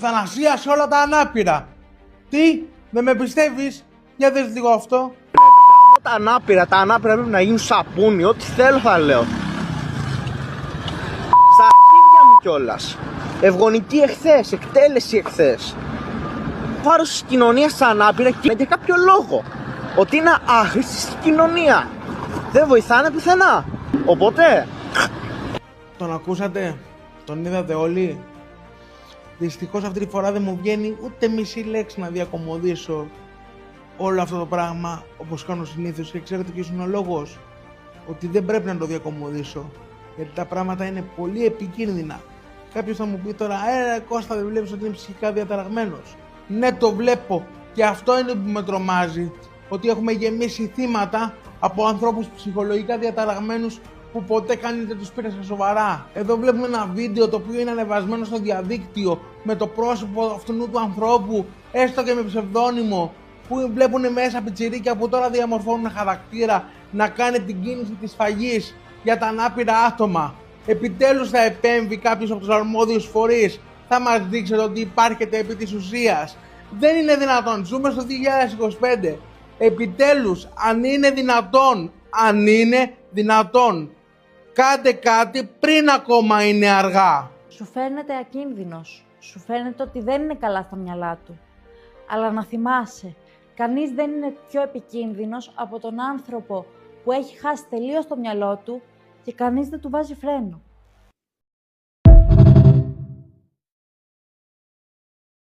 Αθανασία σε όλα τα ανάπηρα. Τι, δεν με πιστεύεις? Για δες λίγο αυτό. Τα ανάπηρα πρέπει να γίνουν σαπούνι, ό,τι θέλω θα λέω. Στα αρχίδια μου κιόλας. Ευγονική εχθές, εκτέλεση εχθές. Βάρος της κοινωνίας στα ανάπηρα και για κάποιο λόγο. Ότι είναι άχρηστη στην κοινωνία. Δεν βοηθάνε πουθενά. Οπότε... Τον ακούσατε? Τον είδατε όλοι? Δυστυχώς αυτή τη φορά δεν μου βγαίνει ούτε μισή λέξη να διακομωδήσω όλο αυτό το πράγμα όπως κάνω συνήθως. Και ξέρετε ποιος είναι ο λόγος? Ότι δεν πρέπει να το διακομωδήσω, γιατί τα πράγματα είναι πολύ επικίνδυνα. Κάποιος θα μου πει τώρα, Κώστα, δεν βλέπεις ότι είναι ψυχικά διαταραγμένος? Ναι, το βλέπω, και αυτό είναι που με τρομάζει. Ότι έχουμε γεμίσει θύματα από ανθρώπους ψυχολογικά διαταραγμένους που ποτέ κανείς δεν τους πήρε στα σοβαρά. Εδώ βλέπουμε ένα βίντεο το οποίο είναι ανεβασμένο στο διαδίκτυο με το πρόσωπο αυτού του ανθρώπου, έστω και με ψευδόνυμο, που βλέπουν μέσα πιτσιρίκια που τώρα διαμορφώνουν χαρακτήρα να κάνει την κίνηση της σφαγής για τα ανάπηρα άτομα. Επιτέλους θα επέμβει κάποιος από τους αρμόδιους φορείς, θα μας δείξετε ότι υπάρχετε επί της ουσίας. Δεν είναι δυνατόν, ζούμε στο 2025. Επιτέλους, αν είναι δυνατόν, κάντε κάτι πριν ακόμα είναι αργά. Σου φαίνεται ακίνδυνος, σου φαίνεται ότι δεν είναι καλά στα μυαλά του. Αλλά να θυμάσαι, κανείς δεν είναι πιο επικίνδυνος από τον άνθρωπο που έχει χάσει τελείως το μυαλό του και κανείς δεν του βάζει φρένο.